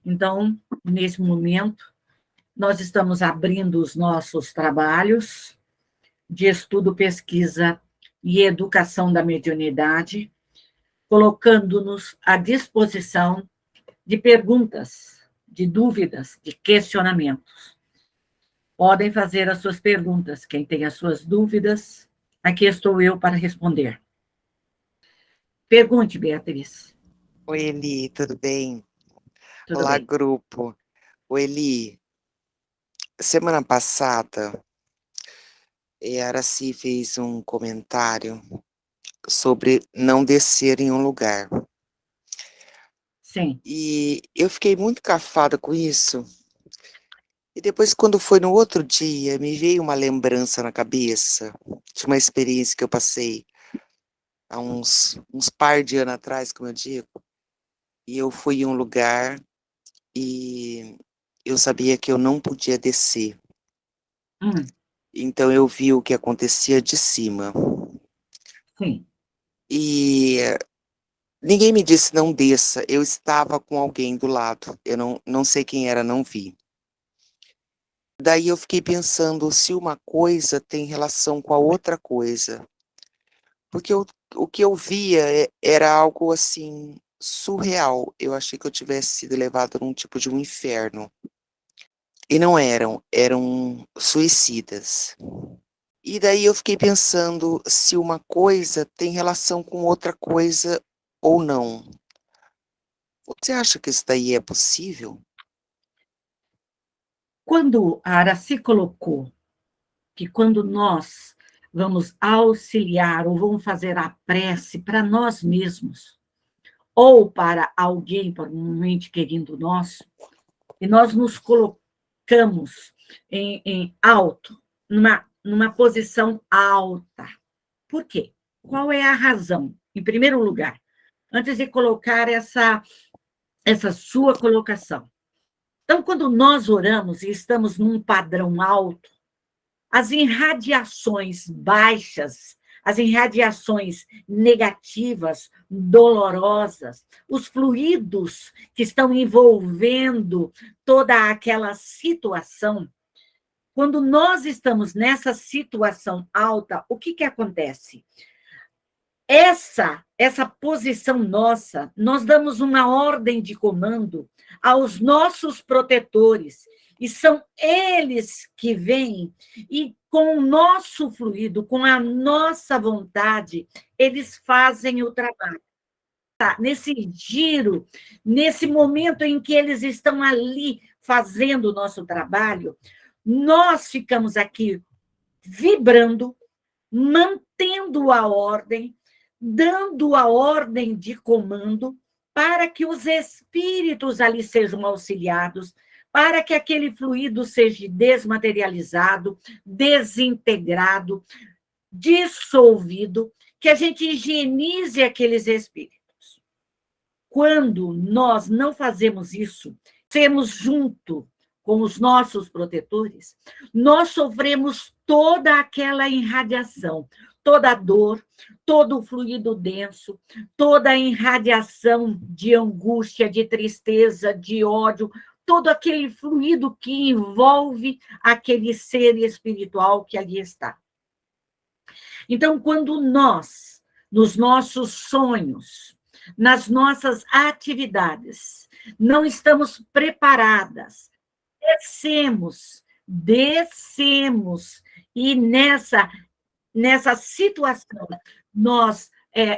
Então, nesse momento, nós estamos abrindo os nossos trabalhos de estudo, pesquisa e educação da mediunidade, colocando-nos à disposição de perguntas, de dúvidas, de questionamentos. Podem fazer as suas perguntas. Quem tem as suas dúvidas, aqui estou eu para responder. Pergunte, Beatriz. Oi, Eli, tudo bem? Tudo Olá, bem? grupo. Oi, Eli, semana passada, a Araci fez um comentário sobre não descer em um lugar. Sim. E eu fiquei muito cafada com isso. E depois, quando foi no outro dia, me veio uma lembrança na cabeça de uma experiência que eu passei há uns par de anos atrás, como eu digo. E eu fui em um lugar e eu sabia que eu não podia descer. Então eu vi o que acontecia de cima. Sim. E ninguém me disse não desça. Eu estava com alguém do lado. Eu não sei quem era, não vi. Daí eu fiquei pensando se uma coisa tem relação com a outra coisa. Porque o que eu via era algo assim surreal. Eu achei que eu tivesse sido levado num tipo de um inferno. E não eram suicidas. E daí eu fiquei pensando se uma coisa tem relação com outra coisa ou não. Você acha que isso daí é possível? Quando a Araci colocou que quando nós vamos auxiliar ou vamos fazer a prece para nós mesmos, ou para alguém, para um ente querido nosso, e nós nos colocamos em alto, numa posição alta. Por quê? Qual é a razão? Em primeiro lugar, antes de colocar essa sua colocação. Então, quando nós oramos e estamos num padrão alto, as irradiações baixas, as irradiações negativas, dolorosas, os fluidos que estão envolvendo toda aquela situação, quando nós estamos nessa situação alta, o que acontece? Essa posição nossa, nós damos uma ordem de comando aos nossos protetores, e são eles que vêm e, com o nosso fluido, com a nossa vontade, eles fazem o trabalho. Tá? Nesse giro, nesse momento em que eles estão ali fazendo o nosso trabalho, nós ficamos aqui vibrando, mantendo a ordem, dando a ordem de comando para que os espíritos ali sejam auxiliados, para que aquele fluido seja desmaterializado, desintegrado, dissolvido, que a gente higienize aqueles espíritos. Quando nós não fazemos isso, temos junto com os nossos protetores, nós sofremos toda aquela irradiação, toda a dor, todo o fluido denso, toda a irradiação de angústia, de tristeza, de ódio, todo aquele fluido que envolve aquele ser espiritual que ali está. Então, quando nós, nos nossos sonhos, nas nossas atividades, não estamos preparadas, descemos, e nessa situação nós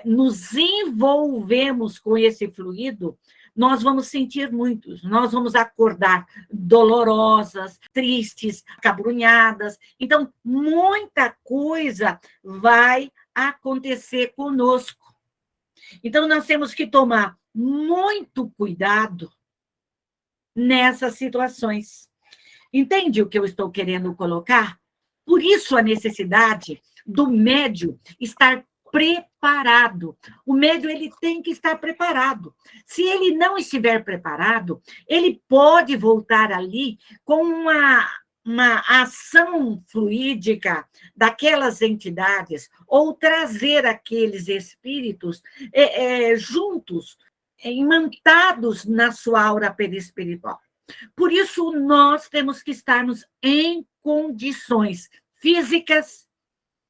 nos envolvemos com esse fluido, nós vamos sentir muitos, nós vamos acordar dolorosas, tristes, acabrunhadas. Então, muita coisa vai acontecer conosco. Então, nós temos que tomar muito cuidado nessas situações. Entende o que eu estou querendo colocar? Por isso a necessidade do médium estar preparado. O médium ele tem que estar preparado. Se ele não estiver preparado, ele pode voltar ali com uma ação fluídica daquelas entidades ou trazer aqueles espíritos juntos imantados na sua aura perispiritual. Por isso, nós temos que estarmos em condições físicas,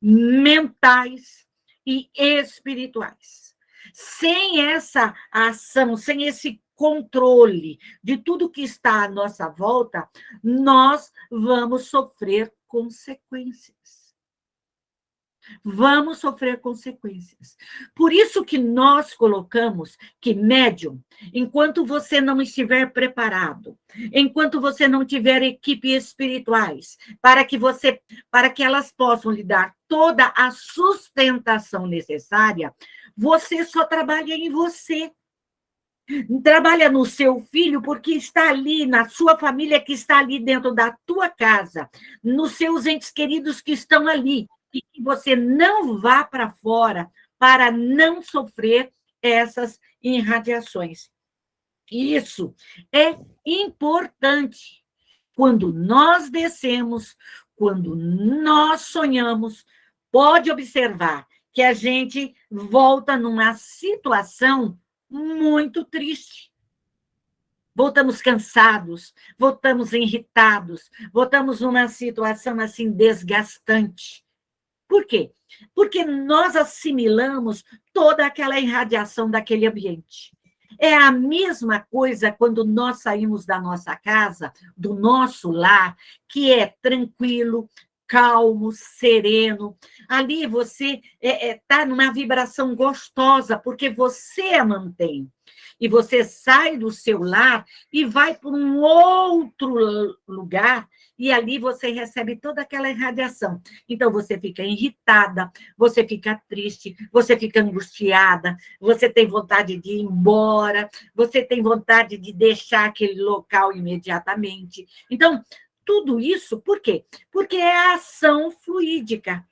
mentais e espirituais. Sem essa ação, sem esse controle de tudo que está à nossa volta, nós vamos sofrer consequências. Vamos sofrer consequências. Por isso que nós colocamos que médium, enquanto você não estiver preparado, enquanto você não tiver equipe espirituais, para que elas possam lhe dar toda a sustentação necessária, você só trabalha em você. Trabalha no seu filho, porque está ali, na sua família que está ali dentro da tua casa, nos seus entes queridos que estão ali, e que você não vá para fora para não sofrer essas irradiações. Isso é importante. Quando nós descemos, quando nós sonhamos, pode observar que a gente volta numa situação muito triste. Voltamos cansados, voltamos irritados, voltamos numa situação assim desgastante. Por quê? Porque nós assimilamos toda aquela irradiação daquele ambiente. É a mesma coisa quando nós saímos da nossa casa, do nosso lar, que é tranquilo, calmo, sereno. Ali você está numa vibração gostosa, porque você a mantém. E você sai do seu lar e vai para um outro lugar, e ali você recebe toda aquela irradiação. Então, você fica irritada, você fica triste, você fica angustiada, você tem vontade de ir embora, você tem vontade de deixar aquele local imediatamente. Então, tudo isso, por quê? Porque é a ação fluídica.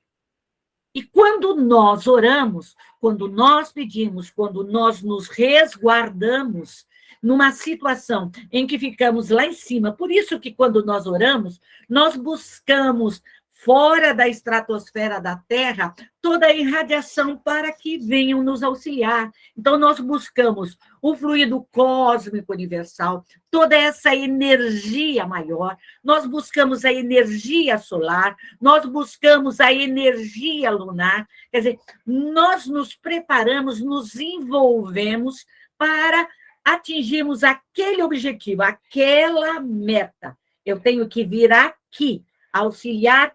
E quando nós oramos, quando nós pedimos, quando nós nos resguardamos numa situação em que ficamos lá em cima, por isso que quando nós oramos, nós buscamos fora da estratosfera da Terra toda a irradiação para que venham nos auxiliar. Então, nós buscamos o fluido cósmico universal, toda essa energia maior, nós buscamos a energia solar, nós buscamos a energia lunar, quer dizer, nós nos preparamos, nos envolvemos para atingirmos aquele objetivo, aquela meta. Eu tenho que vir aqui, auxiliar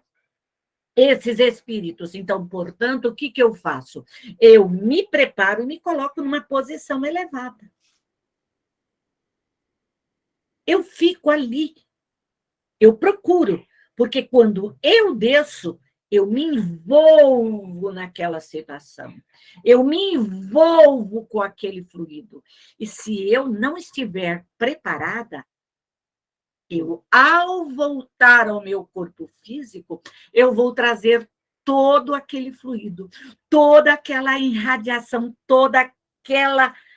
esses espíritos. Então, portanto, o que eu faço? Eu me preparo e me coloco numa posição elevada. Eu fico ali, eu procuro, porque quando eu desço, eu me envolvo naquela situação, eu me envolvo com aquele fluido. E se eu não estiver preparada, eu, ao voltar ao meu corpo físico, eu vou trazer todo aquele fluido, toda aquela irradiação, toda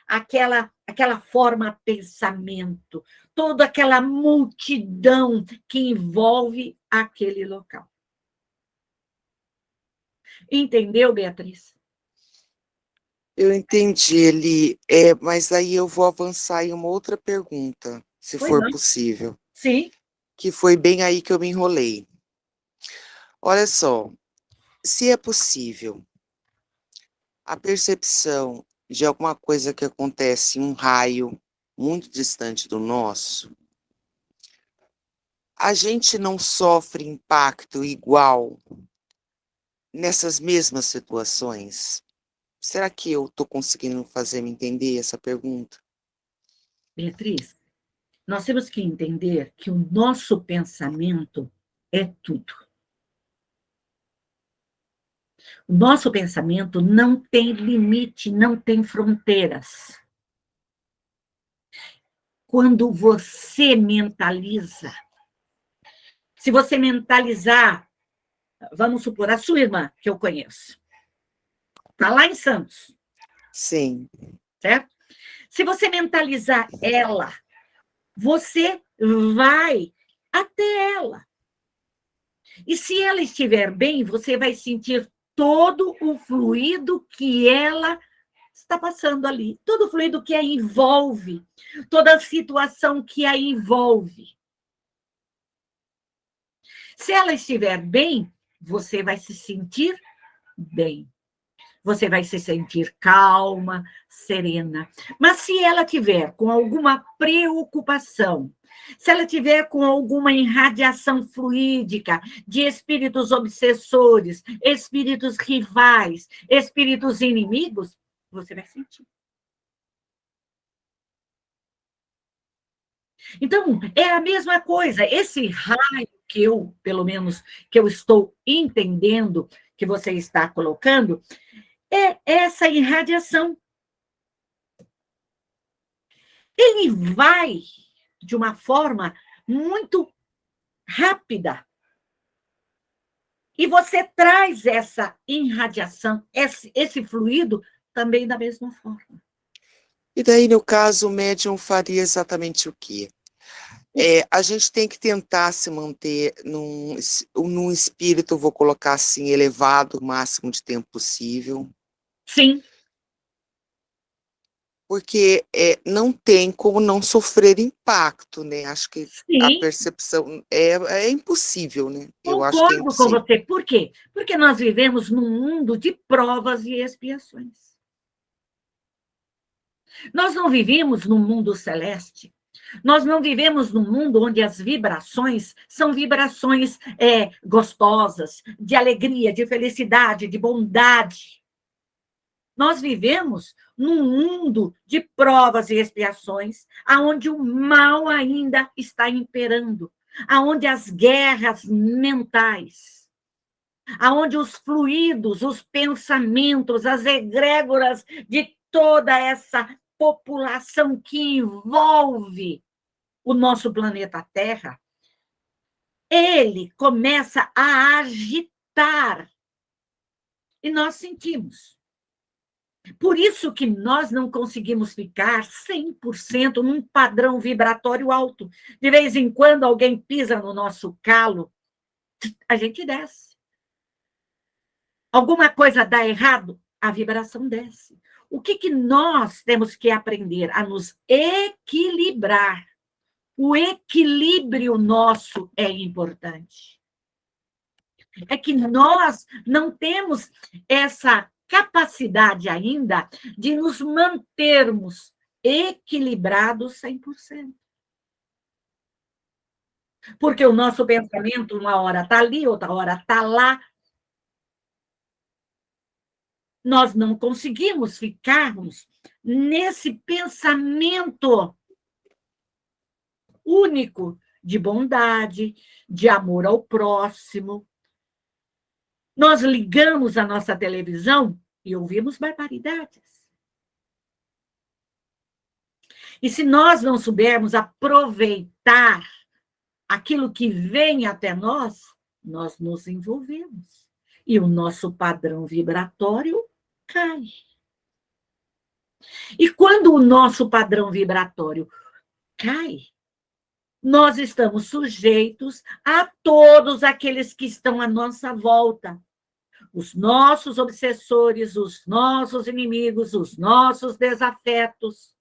aquela forma pensamento, toda aquela multidão que envolve aquele local. Entendeu, Beatriz? Eu entendi, Eli, mas aí eu vou avançar em uma outra pergunta, se Pois for não? possível, Sim. que foi bem aí que eu me enrolei. Olha só, se é possível a percepção de alguma coisa que acontece em um raio muito distante do nosso, a gente não sofre impacto igual nessas mesmas situações? Será que eu estou conseguindo fazer me entender essa pergunta? Beatriz, nós temos que entender que o nosso pensamento é tudo. O nosso pensamento não tem limite, não tem fronteiras. Quando você mentaliza, se você mentalizar, vamos supor, a sua irmã, que eu conheço, está lá em Santos. Sim. Certo? Se você mentalizar ela, você vai até ela. E se ela estiver bem, você vai sentir todo o fluido que ela está passando ali. Todo o fluido que a envolve, toda a situação que a envolve. Se ela estiver bem, você vai se sentir bem. Você vai se sentir calma, serena. Mas se ela tiver com alguma preocupação, se ela tiver com alguma irradiação fluídica de espíritos obsessores, espíritos rivais, espíritos inimigos, você vai sentir. Então, é a mesma coisa. Esse raio que eu, pelo menos, que eu estou entendendo que você está colocando, é essa irradiação. Ele vai de uma forma muito rápida. E você traz essa irradiação, esse fluido, também da mesma forma. E daí, no caso, o médium faria exatamente o quê? A gente tem que tentar se manter num espírito, vou colocar assim, elevado o máximo de tempo possível. Sim. Porque não tem como não sofrer impacto, né? Acho que a Sim. percepção é impossível, né? Eu acho que é Concordo com impossível. você. Por quê? Porque nós vivemos num mundo de provas e expiações. Nós não vivemos num mundo celeste. Nós não vivemos num mundo onde as vibrações são vibrações gostosas, de alegria, de felicidade, de bondade. Nós vivemos num mundo de provas e expiações, aonde o mal ainda está imperando, aonde as guerras mentais, aonde os fluidos, os pensamentos, as egrégoras de toda essa população que envolve o nosso planeta Terra, ele começa a agitar. E nós sentimos. Por isso que nós não conseguimos ficar 100% num padrão vibratório alto. De vez em quando alguém pisa no nosso calo, a gente desce. Alguma coisa dá errado, a vibração desce. O que nós temos que aprender? A nos equilibrar. O equilíbrio nosso é importante. É que nós não temos essa capacidade ainda de nos mantermos equilibrados 100%. Porque o nosso pensamento, uma hora está ali, outra hora está lá. Nós não conseguimos ficarmos nesse pensamento único de bondade, de amor ao próximo. Nós ligamos a nossa televisão e ouvimos barbaridades. E se nós não soubermos aproveitar aquilo que vem até nós, nós nos envolvemos. E o nosso padrão vibratório cai. E quando o nosso padrão vibratório cai, nós estamos sujeitos a todos aqueles que estão à nossa volta. Os nossos obsessores, os nossos inimigos, os nossos desafetos.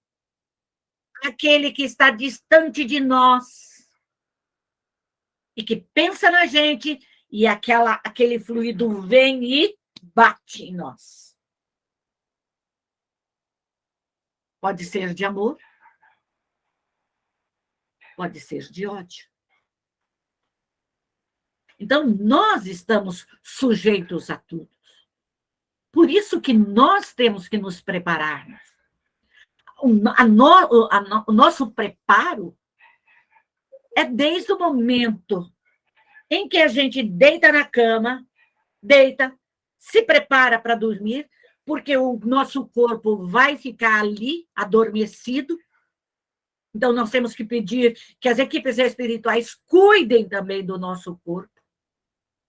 Aquele que está distante de nós e que pensa na gente e aquele fluido vem e bate em nós. Pode ser de amor, pode ser de ódio. Então, nós estamos sujeitos a tudo. Por isso que nós temos que nos prepararmos. O nosso preparo é desde o momento em que a gente deita na cama, se prepara para dormir, porque o nosso corpo vai ficar ali, adormecido. Então, nós temos que pedir que as equipes espirituais cuidem também do nosso corpo,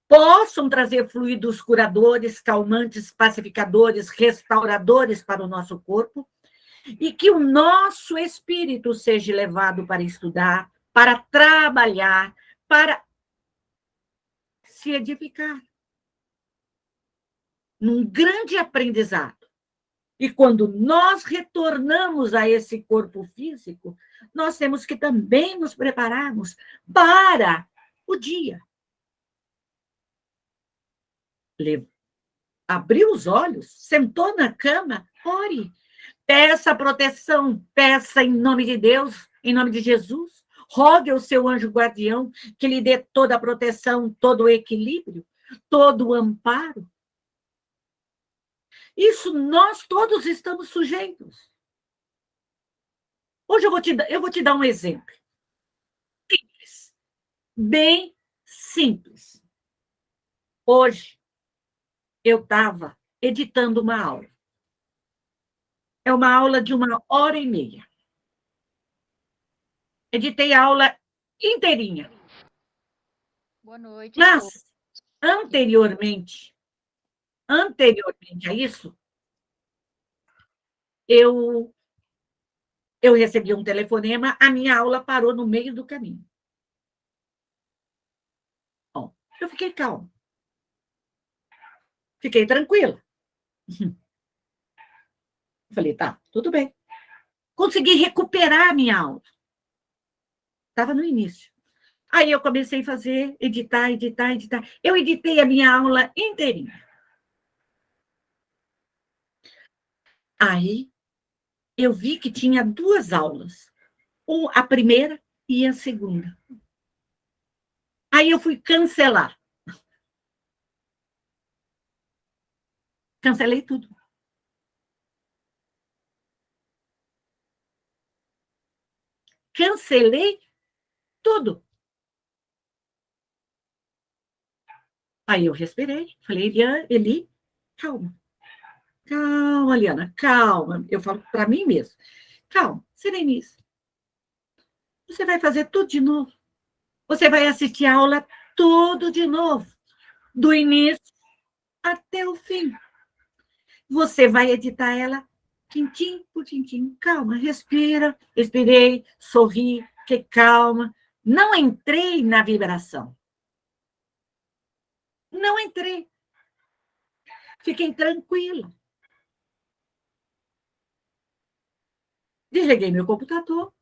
possam trazer fluidos curadores, calmantes, pacificadores, restauradores para o nosso corpo, e que o nosso espírito seja levado para estudar, para trabalhar, para se edificar num grande aprendizado. E quando nós retornamos a esse corpo físico, nós temos que também nos prepararmos para o dia. Abriu os olhos, sentou na cama, ore. Peça proteção, peça em nome de Deus, em nome de Jesus. Rogue ao seu anjo guardião que lhe dê toda a proteção, todo o equilíbrio, todo o amparo. Isso nós todos estamos sujeitos. Hoje eu vou te dar um exemplo. Simples. Bem simples. Hoje eu estava editando uma aula. É uma aula de 1h30. Editei a aula inteirinha. Boa noite. Mas, anteriormente a isso, eu recebi um telefonema, a minha aula parou no meio do caminho. Bom, eu fiquei calma. Fiquei tranquila. Falei, tá, tudo bem. Consegui recuperar a minha aula. Estava no início. Aí eu comecei a fazer, editar. Eu editei a minha aula inteirinha. Aí eu vi que tinha 2 aulas. A primeira e a segunda. Aí eu fui cancelar. Cancelei tudo. Cancelei tudo. Aí eu respirei, falei, Eli, calma. Calma, Liana, calma. Eu falo para mim mesmo. Calma, Serenice. Você vai fazer tudo de novo. Você vai assistir a aula tudo de novo. Do início até o fim. Você vai editar ela tintim por tintim. Calma, respira. Respirei, sorri, fiquei calma. Não entrei na vibração. Não entrei. Fiquei tranquila. Desliguei meu computador,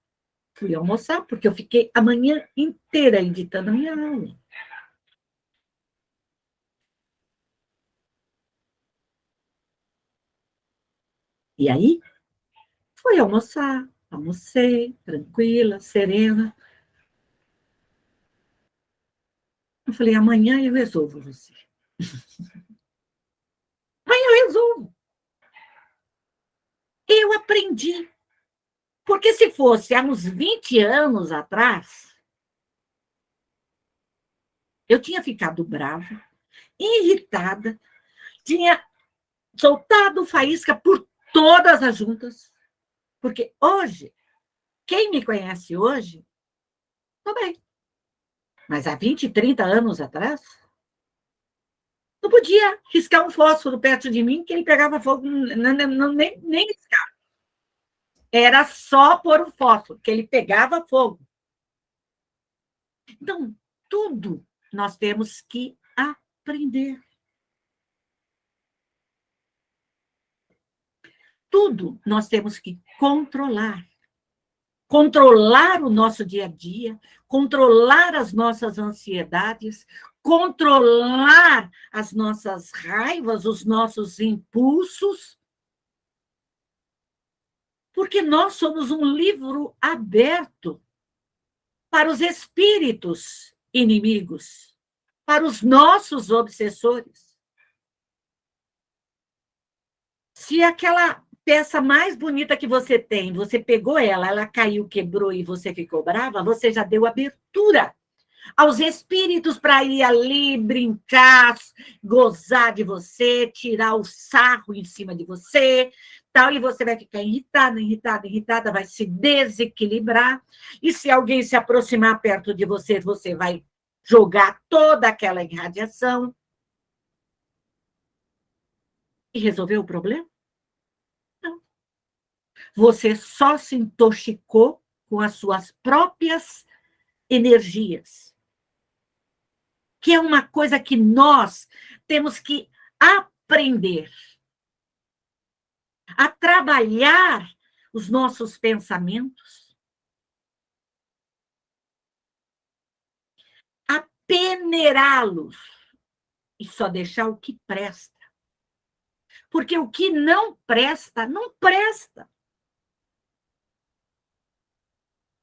fui almoçar, porque eu fiquei a manhã inteira editando a minha aula. E aí, fui almoçar, almocei, tranquila, serena. Eu falei, amanhã eu resolvo você. Amanhã eu resolvo. Eu aprendi. Porque se fosse há uns 20 anos atrás, eu tinha ficado brava, irritada, tinha soltado faísca por todas as juntas. Porque hoje, quem me conhece hoje, tudo bem. Mas há 20, 30 anos atrás, não podia riscar um fósforo perto de mim que ele pegava fogo, nem riscar. Era só pôr o fósforo, que ele pegava fogo. Então, tudo nós temos que aprender. Tudo nós temos que controlar. Controlar o nosso dia a dia, controlar as nossas ansiedades, controlar as nossas raivas, os nossos impulsos, porque nós somos um livro aberto para os espíritos inimigos, para os nossos obsessores. Se aquela peça mais bonita que você tem, você pegou ela, ela caiu, quebrou e você ficou brava, você já deu abertura aos espíritos para ir ali brincar, gozar de você, tirar o sarro em cima de você, tal, e você vai ficar irritada, vai se desequilibrar, e se alguém se aproximar perto de você, você vai jogar toda aquela irradiação e resolver o problema? Não. Você só se intoxicou com as suas próprias energias, que é uma coisa que nós temos que aprender. a trabalhar os nossos pensamentos, a peneirá-los e só deixar o que presta. Porque o que não presta, não presta.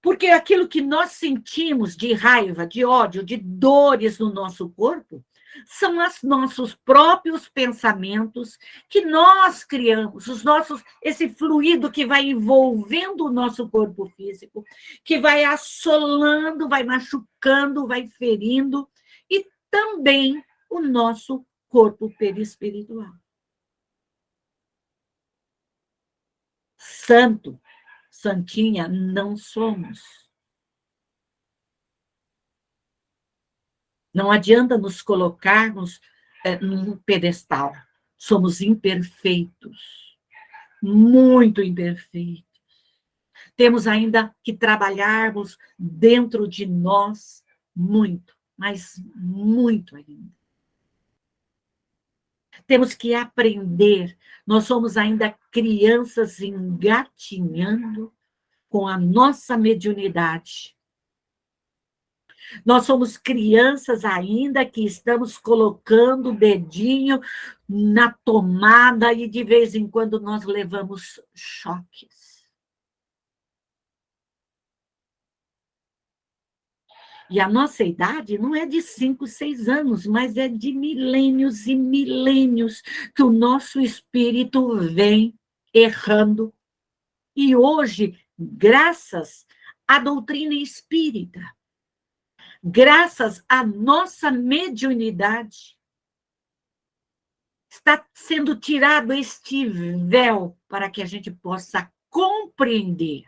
Porque aquilo que nós sentimos de raiva, de ódio, de dores no nosso corpo, são os nossos próprios pensamentos que nós criamos, esse fluido que vai envolvendo o nosso corpo físico, que vai assolando, vai machucando, vai ferindo, e também o nosso corpo perispiritual. Santo, santinha, não somos. Não adianta nos colocarmos num pedestal. Somos imperfeitos, muito imperfeitos. Temos ainda que trabalharmos dentro de nós muito, mas muito ainda. Temos que aprender. Nós somos ainda crianças engatinhando com a nossa mediunidade. Nós somos crianças ainda que estamos colocando o dedinho na tomada e de vez em quando nós levamos choques. E a nossa idade não é de 5, 6 anos, mas é de milênios e milênios que o nosso espírito vem errando. E hoje, graças à doutrina espírita, graças à nossa mediunidade, está sendo tirado este véu para que a gente possa compreender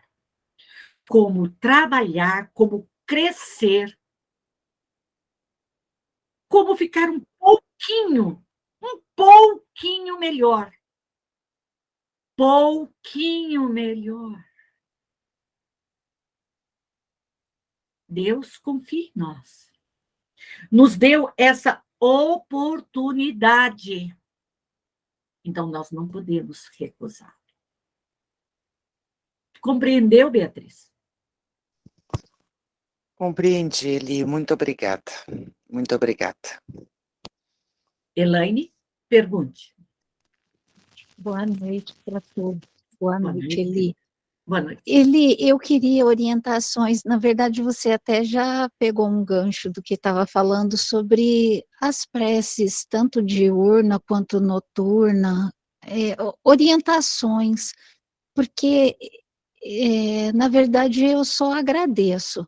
como trabalhar, como crescer, como ficar um pouquinho melhor. Pouquinho melhor. Deus confia em nós. Nos deu essa oportunidade. Então, nós não podemos recusar. Compreendeu, Beatriz? Compreendi, Eli. Muito obrigada. Muito obrigada. Elaine, pergunte. Boa noite para todos. Boa Boa noite, noite. Eli. Boa noite. Eli, eu queria orientações. Na verdade, você até já pegou um gancho do que estava falando sobre as preces, tanto diurna quanto noturna, orientações, porque, na verdade, eu só agradeço.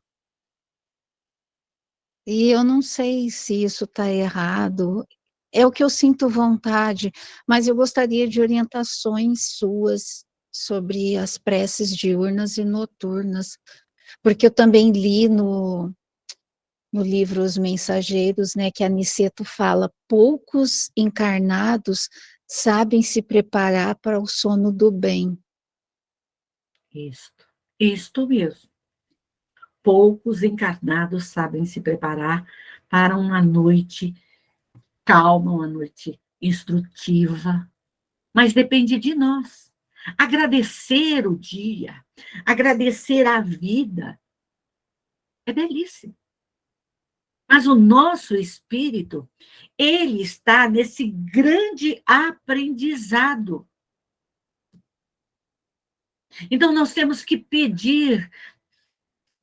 E eu não sei se isso está errado, é o que eu sinto vontade, mas eu gostaria de orientações suas sobre as preces diurnas e noturnas, porque eu também li no livro Os Mensageiros, né, que Aniceto fala, poucos encarnados sabem se preparar para o sono do bem. Isto mesmo. Poucos encarnados sabem se preparar para uma noite calma, uma noite instrutiva, mas depende de nós. Agradecer o dia, agradecer a vida, é belíssimo. Mas o nosso espírito, ele está nesse grande aprendizado. Então, nós temos que pedir,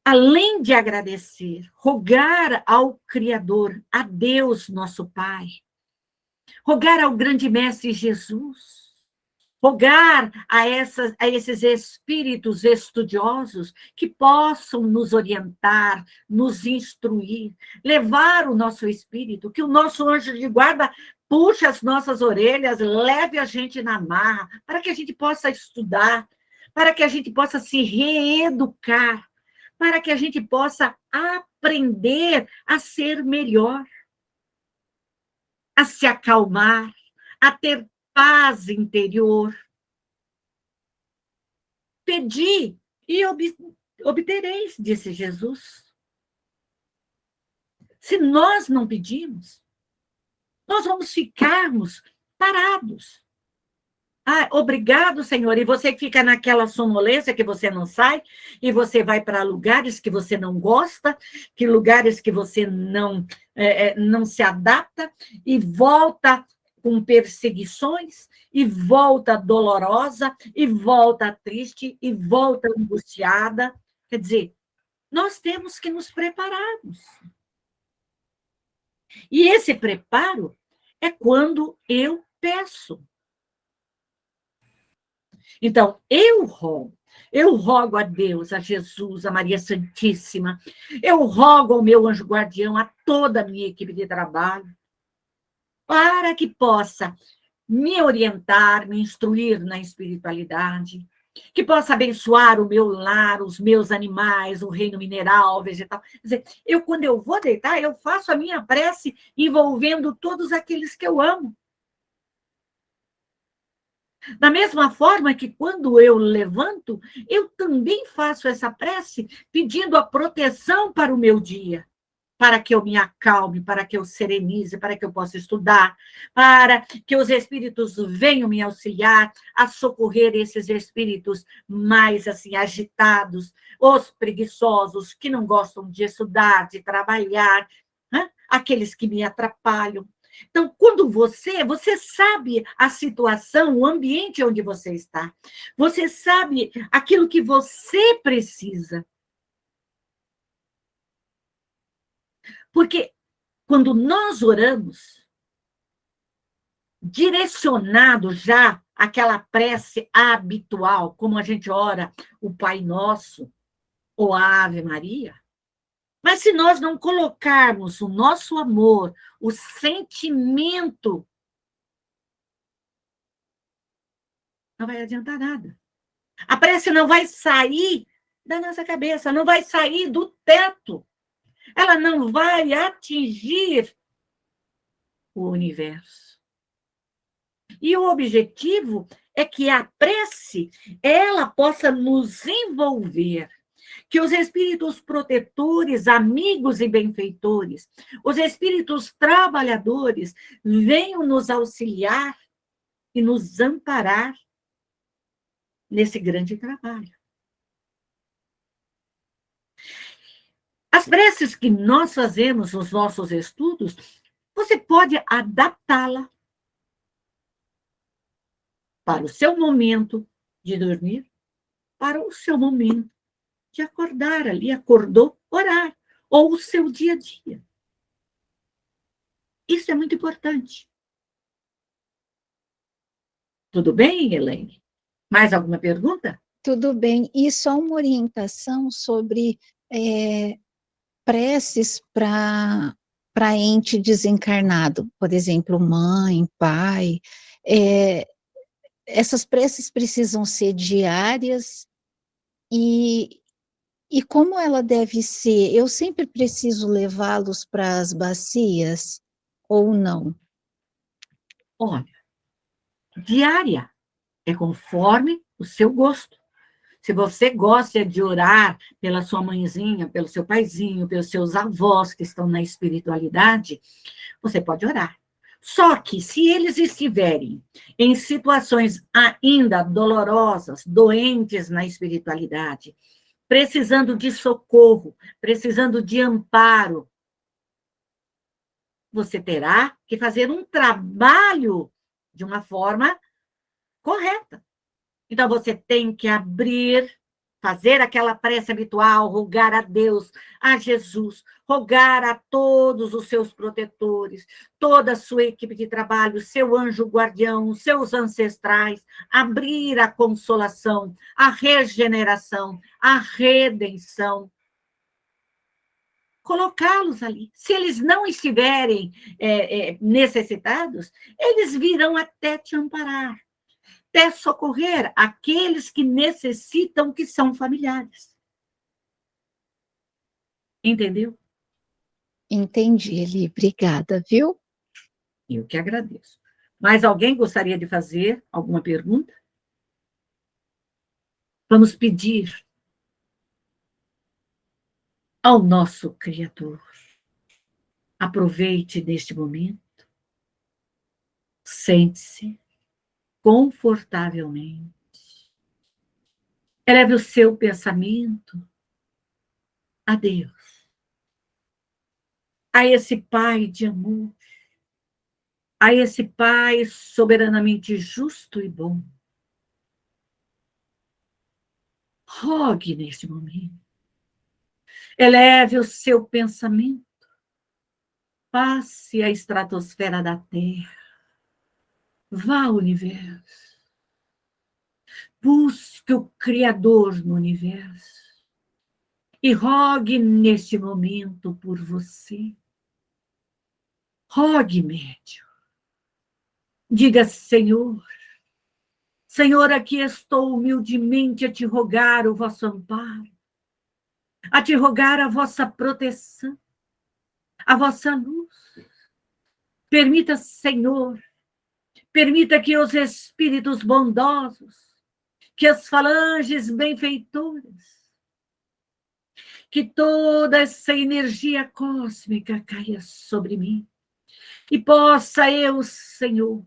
além de agradecer, rogar ao Criador, a Deus, nosso Pai, rogar ao grande Mestre Jesus, rogar a esses espíritos estudiosos que possam nos orientar, nos instruir, levar o nosso espírito, que o nosso anjo de guarda puxe as nossas orelhas, leve a gente na marra, para que a gente possa estudar, para que a gente possa se reeducar, para que a gente possa aprender a ser melhor, a se acalmar, a ter paz interior. Pedi e obtereis, disse Jesus. Se nós não pedimos, nós vamos ficarmos parados, Ah, obrigado, Senhor. E você fica naquela sonolência que você não sai, e você vai para lugares que você não gosta, que lugares que você não se adapta, e volta com perseguições, e volta dolorosa, e volta triste, e volta angustiada. Quer dizer, nós temos que nos prepararmos. E esse preparo é quando eu peço. Então, eu rogo a Deus, a Jesus, a Maria Santíssima, eu rogo ao meu anjo guardião, a toda a minha equipe de trabalho, para que possa me orientar, me instruir na espiritualidade, que possa abençoar o meu lar, os meus animais, o reino mineral, vegetal. Quer dizer, quando eu vou deitar, eu faço a minha prece envolvendo todos aqueles que eu amo. Da mesma forma que quando eu levanto, eu também faço essa prece pedindo a proteção para o meu dia, para que eu me acalme, para que eu serenize, para que eu possa estudar, para que os espíritos venham me auxiliar a socorrer esses espíritos mais assim agitados, os preguiçosos que não gostam de estudar, de trabalhar, né? Aqueles que me atrapalham. Então, quando você sabe a situação, o ambiente onde você está, você sabe aquilo que você precisa. Porque quando nós oramos, direcionado já àquela prece habitual, como a gente ora o Pai Nosso ou a Ave Maria, mas se nós não colocarmos o nosso amor, o sentimento, não vai adiantar nada. A prece não vai sair da nossa cabeça, não vai sair do teto. Ela não vai atingir o universo. E o objetivo é que a prece, ela possa nos envolver, que os espíritos protetores, amigos e benfeitores, os espíritos trabalhadores venham nos auxiliar e nos amparar nesse grande trabalho. As preces que nós fazemos nos nossos estudos, você pode adaptá-la para o seu momento de dormir, para o seu momento de acordar ali, acordou, orar, ou o seu dia a dia. Isso é muito importante. Tudo bem, Elaine? Mais alguma pergunta? Tudo bem. E só uma orientação sobre preces para ente desencarnado, por exemplo, mãe, pai. Essas preces precisam ser diárias e como ela deve ser? Eu sempre preciso levá-los para as bacias ou não? Olha, diária é conforme o seu gosto. Se você gosta de orar pela sua mãezinha, pelo seu paizinho, pelos seus avós que estão na espiritualidade, você pode orar. Só que, se eles estiverem em situações ainda dolorosas, doentes na espiritualidade, precisando de socorro, precisando de amparo, você terá que fazer um trabalho de uma forma correta. Então, você tem que abrir, fazer aquela prece habitual, rogar a Deus, a Jesus, rogar a todos os seus protetores, toda a sua equipe de trabalho, seu anjo guardião, seus ancestrais, abrir a consolação, a regeneração, a redenção, colocá-los ali. Se eles não estiverem necessitados, eles virão até te amparar, até socorrer aqueles que necessitam, que são familiares. Entendeu? Entendi, Eli. Obrigada, viu? Eu que agradeço. Mais alguém gostaria de fazer alguma pergunta? Vamos pedir ao nosso Criador. Aproveite neste momento. Sente-se. confortavelmente. Eleve o seu pensamento a Deus, a esse Pai de amor, a esse Pai soberanamente justo e bom. Rogue neste momento. Eleve o seu pensamento. Passe a estratosfera da Terra. Vá ao universo. Busque o Criador no universo. E rogue neste momento por você. Rogue, médium. Diga, Senhor, Senhor, aqui estou humildemente a te rogar o vosso amparo, a te rogar a vossa proteção, a vossa luz. Permita, Senhor, permita que os espíritos bondosos, que as falanges benfeitoras, que toda essa energia cósmica caia sobre mim e possa eu, Senhor,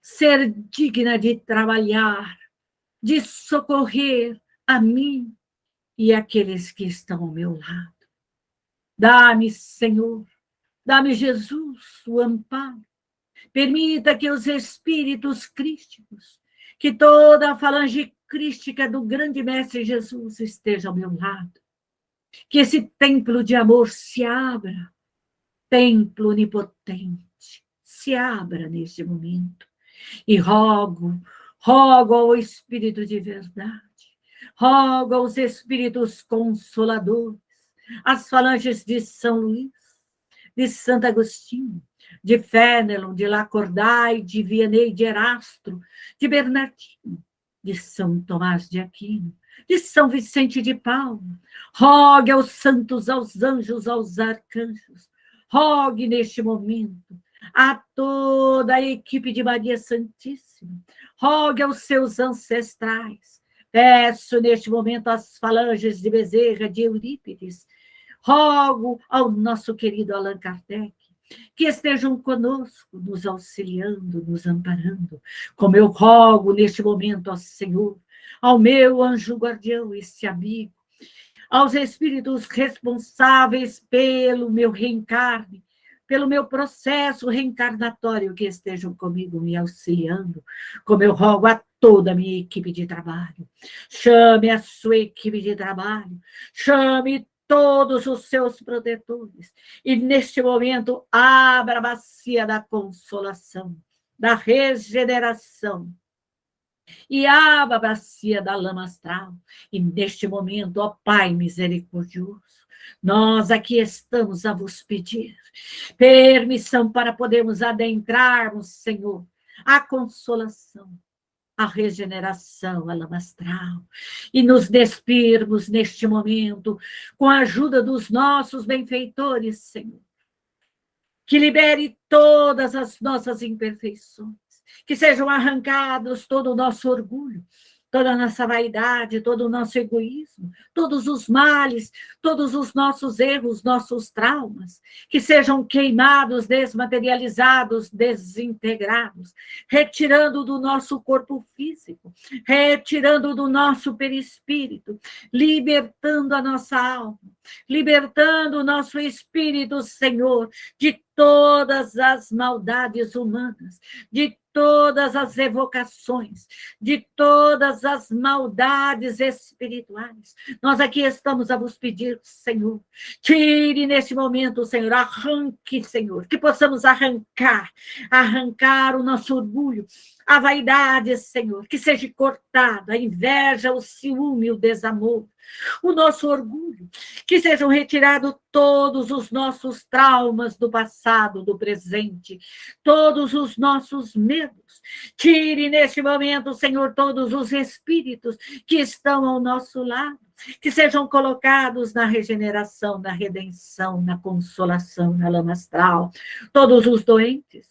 ser digna de trabalhar, de socorrer a mim e aqueles que estão ao meu lado. Dá-me, Senhor, dá-me, Jesus, o amparo. Permita que os espíritos crísticos, que toda a falange crística do grande Mestre Jesus esteja ao meu lado. Que esse templo de amor se abra, templo onipotente, se abra neste momento. E rogo ao Espírito de verdade, rogo aos Espíritos consoladores, as falanges de São Luís, de Santo Agostinho, de Fénelon, de Lacordaire, de Vianney, de Erastro, de Bernardino, de São Tomás de Aquino, de São Vicente de Paulo. Rogue aos santos, aos anjos, aos arcanjos. Rogue neste momento a toda a equipe de Maria Santíssima. Rogue aos seus ancestrais. Peço neste momento as falanges de Bezerra, de Eurípides. Rogo ao nosso querido Allan Kardec, que estejam conosco, nos auxiliando, nos amparando, como eu rogo neste momento ao Senhor, ao meu anjo guardião, este amigo, aos espíritos responsáveis pelo meu reencarne, pelo meu processo reencarnatório, que estejam comigo me auxiliando, como eu rogo a toda a minha equipe de trabalho. Chame a sua equipe de trabalho, chame todos os seus protetores, e neste momento abra a bacia da consolação, da regeneração, e abra a bacia da lama astral, e neste momento, ó Pai misericordioso, nós aqui estamos a vos pedir permissão para podermos adentrarmos, Senhor, a consolação, a regeneração, a lama astral, e nos despirmos neste momento com a ajuda dos nossos benfeitores, Senhor, que libere todas as nossas imperfeições, que sejam arrancados todo o nosso orgulho, toda a nossa vaidade, todo o nosso egoísmo, todos os males, todos os nossos erros, nossos traumas, que sejam queimados, desmaterializados, desintegrados, retirando do nosso corpo físico, retirando do nosso perispírito, libertando a nossa alma, libertando o nosso espírito, Senhor, de todas as maldades humanas, de todas as evocações, de todas as maldades espirituais. Nós aqui estamos a vos pedir, Senhor, tire neste momento, Senhor, arranque, Senhor, que possamos arrancar o nosso orgulho, a vaidade, Senhor, que seja cortada, a inveja, o ciúme, o desamor, o nosso orgulho, que sejam retirados todos os nossos traumas do passado, do presente, todos os nossos medos. Tire neste momento, Senhor, todos os espíritos que estão ao nosso lado, que sejam colocados na regeneração, na redenção, na consolação, na lama astral, todos os doentes,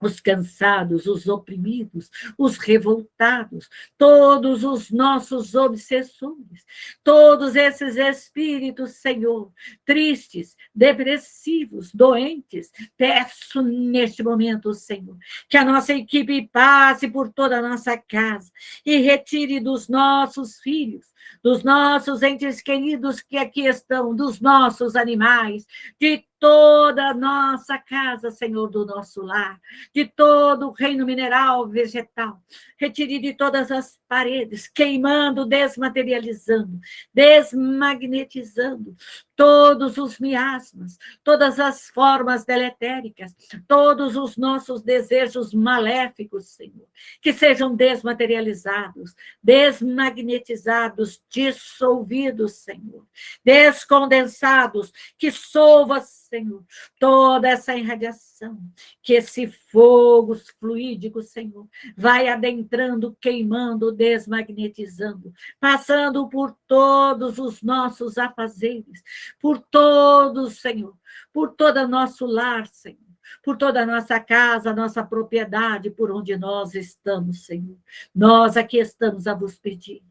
os cansados, os oprimidos, os revoltados, todos os nossos obsessores, todos esses espíritos, Senhor, tristes, depressivos, doentes, peço neste momento, Senhor, que a nossa equipe passe por toda a nossa casa e retire dos nossos filhos, dos nossos entes queridos que aqui estão, dos nossos animais, de toda a nossa casa, Senhor, do nosso lar, de todo o reino mineral, vegetal, retire de todas as paredes, queimando, desmaterializando, desmagnetizando todos os miasmas, todas as formas deletéricas, todos os nossos desejos maléficos, Senhor, que sejam desmaterializados, desmagnetizados, dissolvidos, Senhor, descondensados, que solva, Senhor, toda essa irradiação, que esse fogo fluídico, Senhor, vai adentrando, queimando, desmagnetizando, passando por todos os nossos afazeres, por todos, Senhor, por todo o nosso lar, Senhor, por toda a nossa casa, nossa propriedade, por onde nós estamos, Senhor. Nós aqui estamos a vos pedir,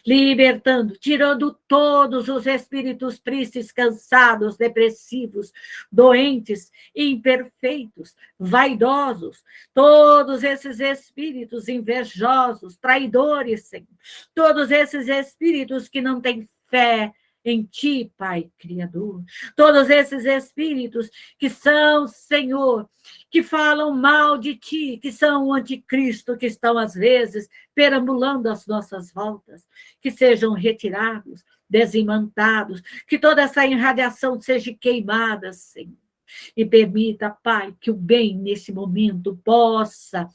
libertando, tirando todos os espíritos tristes, cansados, depressivos, doentes, imperfeitos, vaidosos, todos esses espíritos invejosos, traidores, Senhor, todos esses espíritos que não têm fé em ti, Pai Criador, todos esses espíritos que são, Senhor, que falam mal de ti, que são o anticristo, que estão às vezes perambulando às nossas voltas, que sejam retirados, desimantados, que toda essa irradiação seja queimada, Senhor, e permita, Pai, que o bem nesse momento possa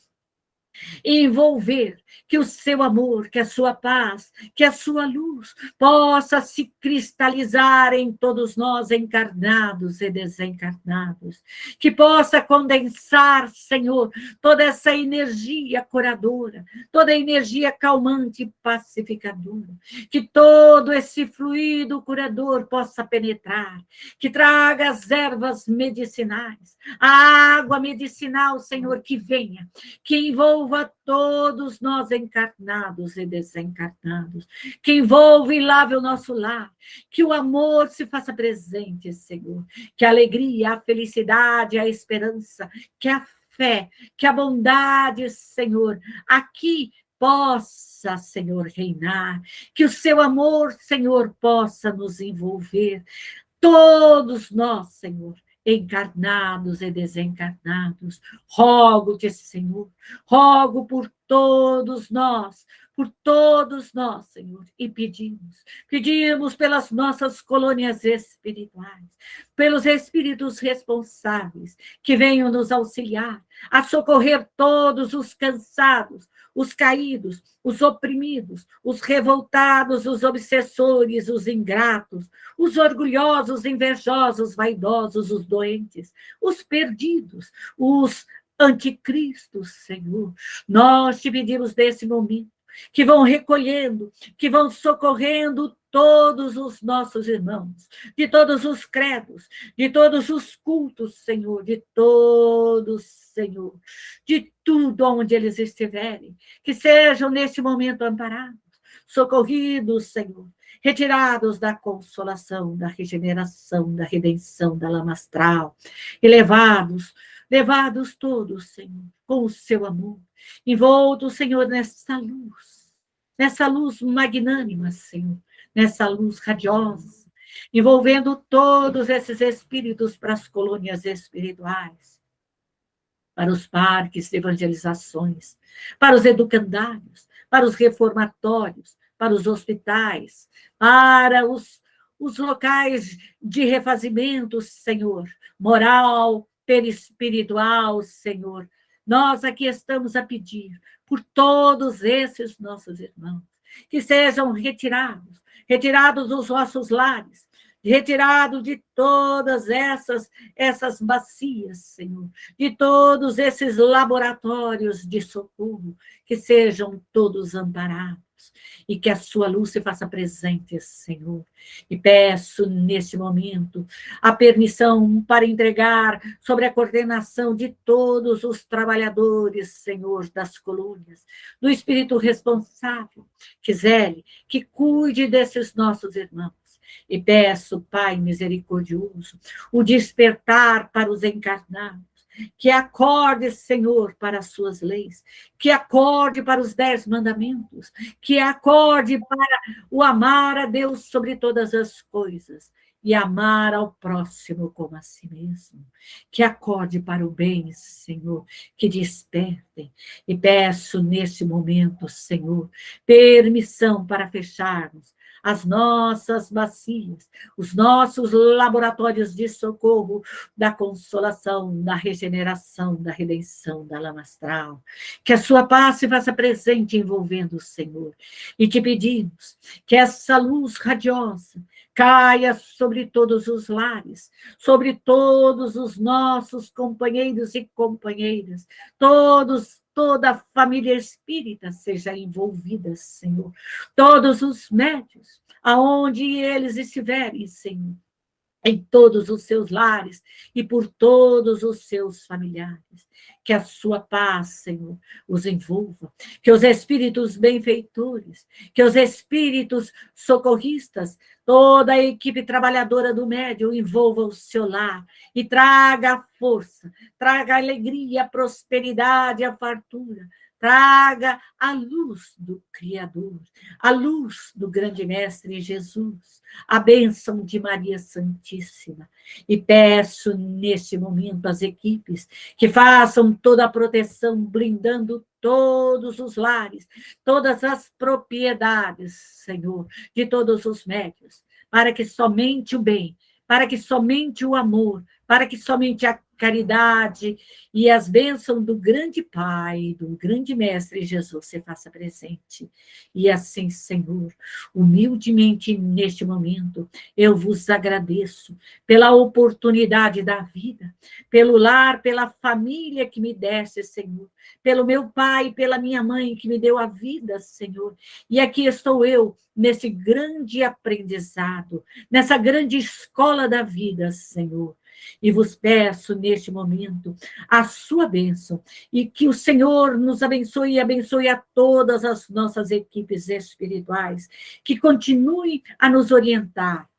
envolver, que o seu amor, que a sua paz, que a sua luz possa se cristalizar em todos nós, encarnados e desencarnados, que possa condensar, Senhor, toda essa energia curadora, toda a energia calmante e pacificadora, que todo esse fluido curador possa penetrar, que traga as ervas medicinais, a água medicinal, Senhor, que venha, que envolva todos nós encarnados e desencarnados, que envolva e lave o nosso lar, que o amor se faça presente, Senhor, que a alegria, a felicidade, a esperança, que a fé, que a bondade, Senhor, aqui possa, Senhor, reinar, que o seu amor, Senhor, possa nos envolver, todos nós, Senhor, encarnados e desencarnados, rogo-te, Senhor, rogo por todos nós, Senhor, e pedimos pelas nossas colônias espirituais, pelos espíritos responsáveis que venham nos auxiliar a socorrer todos os cansados, os caídos, os oprimidos, os revoltados, os obsessores, os ingratos, os orgulhosos, invejosos, vaidosos, os doentes, os perdidos, os anticristos, Senhor. Nós te pedimos nesse momento que vão recolhendo, que vão socorrendo todos os nossos irmãos, de todos os credos, de todos os cultos, Senhor, de todos, Senhor, de tudo onde eles estiverem, que sejam neste momento amparados, socorridos, Senhor, retirados da consolação, da regeneração, da redenção, da lama astral, e levados todos, Senhor, com o seu amor, envoltos, Senhor, nessa luz magnânima, Senhor, nessa luz radiosa, envolvendo todos esses espíritos para as colônias espirituais, para os parques de evangelizações, para os educandários, para os reformatórios, para os hospitais, para os locais de refazimento, Senhor, moral, perispiritual, Senhor. Nós aqui estamos a pedir por todos esses nossos irmãos, que sejam retirados dos nossos lares, retirados de todas essas bacias, Senhor, de todos esses laboratórios de socorro, que sejam todos amparados, e que a sua luz se faça presente, Senhor. E peço, neste momento, a permissão para entregar sobre a coordenação de todos os trabalhadores, Senhor, das colônias, do espírito responsável, Gisele, que cuide desses nossos irmãos. E peço, Pai misericordioso, o despertar para os encarnados, que acorde, Senhor, para as suas leis, que acorde para os 10 mandamentos, que acorde para o amar a Deus sobre todas as coisas e amar ao próximo como a si mesmo. Que acorde para o bem, Senhor, que despertem. E peço neste momento, Senhor, permissão para fecharmos as nossas bacias, os nossos laboratórios de socorro, da consolação, da regeneração, da redenção, da lama astral. Que a sua paz se faça presente envolvendo o Senhor. E te pedimos que essa luz radiosa caia sobre todos os lares, sobre todos os nossos companheiros e companheiras, toda a família espírita seja envolvida, Senhor. Todos os médios, aonde eles estiverem, Senhor, em todos os seus lares e por todos os seus familiares. Que a sua paz, Senhor, os envolva. Que os espíritos benfeitores, que os espíritos socorristas, toda a equipe trabalhadora do médium envolva o seu lar e traga a força, traga a alegria, a prosperidade, a fartura. Traga a luz do Criador, a luz do grande Mestre Jesus, a bênção de Maria Santíssima. E peço neste momento às equipes que façam toda a proteção, blindando todos os lares, todas as propriedades, Senhor, de todos os médios, para que somente o bem, para que somente o amor, para que somente a caridade e as bênçãos do grande Pai, do grande Mestre Jesus se faça presente. E assim, Senhor, humildemente neste momento, eu vos agradeço pela oportunidade da vida, pelo lar, pela família que me deste, Senhor, pelo meu pai, pela minha mãe que me deu a vida, Senhor. E aqui estou eu, nesse grande aprendizado, nessa grande escola da vida, Senhor. E vos peço neste momento a sua bênção e que o Senhor nos abençoe e abençoe a todas as nossas equipes espirituais, que continuem a nos orientar,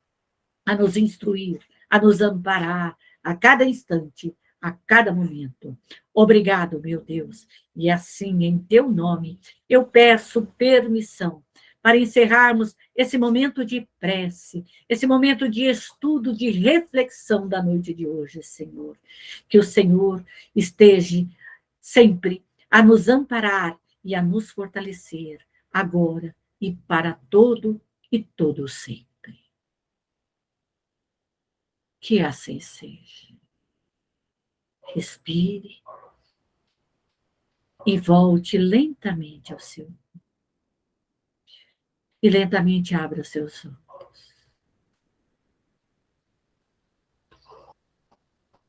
a nos instruir, a nos amparar a cada instante, a cada momento. Obrigado, meu Deus. E assim, em teu nome, eu peço permissão para encerrarmos esse momento de prece, esse momento de estudo, de reflexão da noite de hoje, Senhor. Que o Senhor esteja sempre a nos amparar e a nos fortalecer, agora e para todo e todo sempre. Que assim seja. Respire e volte lentamente ao seu. E lentamente abra seus olhos.